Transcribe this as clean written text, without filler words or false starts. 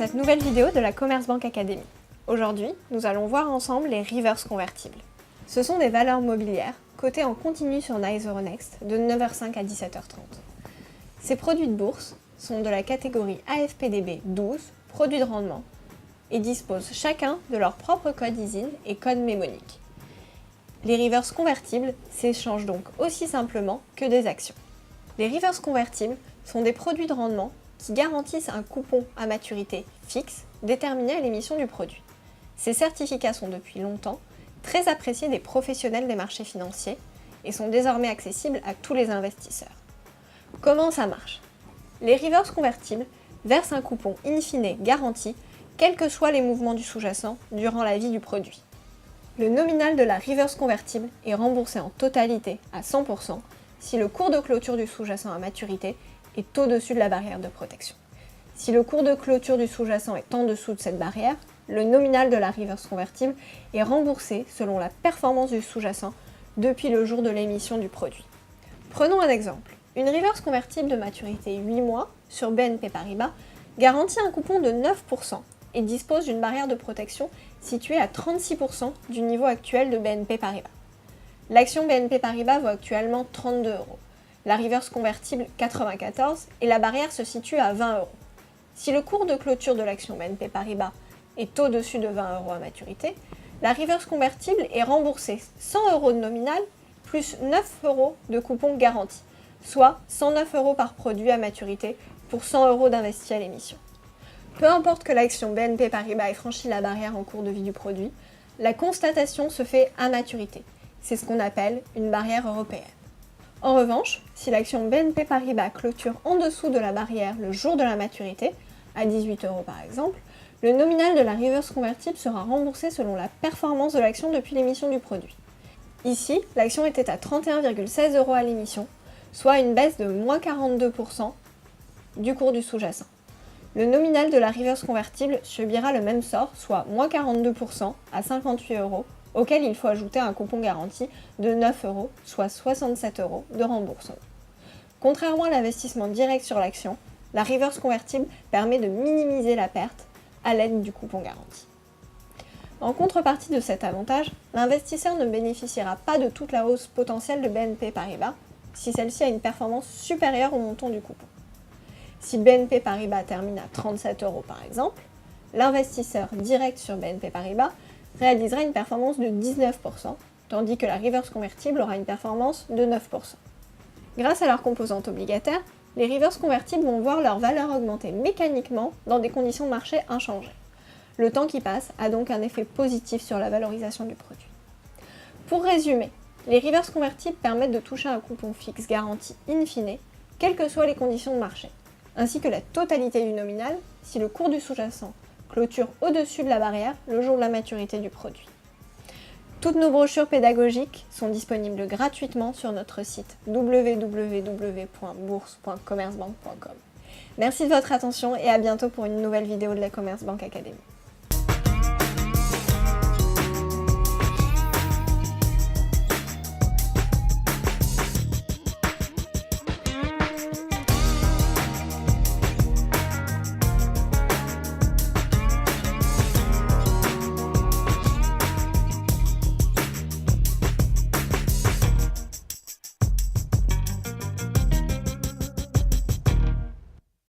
cette nouvelle vidéo de la Commerce Bank Academy. Aujourd'hui, nous allons voir ensemble les reverse convertibles. Ce sont des valeurs mobilières cotées en continu sur NYSE Euronext de 9h05 à 17h30. Ces produits de bourse sont de la catégorie AFPDB 12, produits de rendement, et disposent chacun de leur propre code ISIN et code mnémonique. Les reverse convertibles s'échangent donc aussi simplement que des actions. Les reverse convertibles sont des produits de rendement qui garantissent un coupon à maturité fixe déterminé à l'émission du produit. Ces certificats sont depuis longtemps très appréciés des professionnels des marchés financiers et sont désormais accessibles à tous les investisseurs. Comment ça marche? Les reverse convertibles versent un coupon in fine garanti, quels que soient les mouvements du sous-jacent durant la vie du produit. Le nominal de la reverse convertible est remboursé en totalité à 100% si le cours de clôture du sous-jacent à maturité est au-dessus de la barrière de protection. Si le cours de clôture du sous-jacent est en dessous de cette barrière, le nominal de la reverse convertible est remboursé selon la performance du sous-jacent depuis le jour de l'émission du produit. Prenons un exemple. Une reverse convertible de maturité 8 mois sur BNP Paribas garantit un coupon de 9% et dispose d'une barrière de protection située à 36% du niveau actuel de BNP Paribas. L'action BNP Paribas vaut actuellement 32 €. La reverse convertible 94 et la barrière se situe à 20 €. Si le cours de clôture de l'action BNP Paribas est au-dessus de 20 € à maturité, la reverse convertible est remboursée 100 € de nominal plus 9 € de coupon garanti, soit 109 € par produit à maturité pour 100 € d'investi à l'émission. Peu importe que l'action BNP Paribas ait franchi la barrière en cours de vie du produit, la constatation se fait à maturité. C'est ce qu'on appelle une barrière européenne. En revanche, si l'action BNP Paribas clôture en dessous de la barrière le jour de la maturité, à 18 € par exemple, le nominal de la reverse convertible sera remboursé selon la performance de l'action depuis l'émission du produit. Ici, l'action était à 31,16 € à l'émission, soit une baisse de moins 42% du cours du sous-jacent. Le nominal de la reverse convertible subira le même sort, soit moins 42% à 58 €, auquel il faut ajouter un coupon garanti de 9 €, soit 67 € de remboursement. Contrairement à l'investissement direct sur l'action, la reverse convertible permet de minimiser la perte à l'aide du coupon garanti. En contrepartie de cet avantage, l'investisseur ne bénéficiera pas de toute la hausse potentielle de BNP Paribas si celle-ci a une performance supérieure au montant du coupon. Si BNP Paribas termine à 37 € par exemple, l'investisseur direct sur BNP Paribas réalisera une performance de 19%, tandis que la reverse convertible aura une performance de 9%. Grâce à leur composante obligataire, les reverse convertibles vont voir leur valeur augmenter mécaniquement dans des conditions de marché inchangées. Le temps qui passe a donc un effet positif sur la valorisation du produit. Pour résumer, les reverse convertibles permettent de toucher un coupon fixe garanti in fine, quelles que soient les conditions de marché, ainsi que la totalité du nominal si le cours du sous-jacent clôture au-dessus de la barrière le jour de la maturité du produit. Toutes nos brochures pédagogiques sont disponibles gratuitement sur notre site www.bourse.commercebank.com. Merci de votre attention et à bientôt pour une nouvelle vidéo de la Commerce Bank Academy.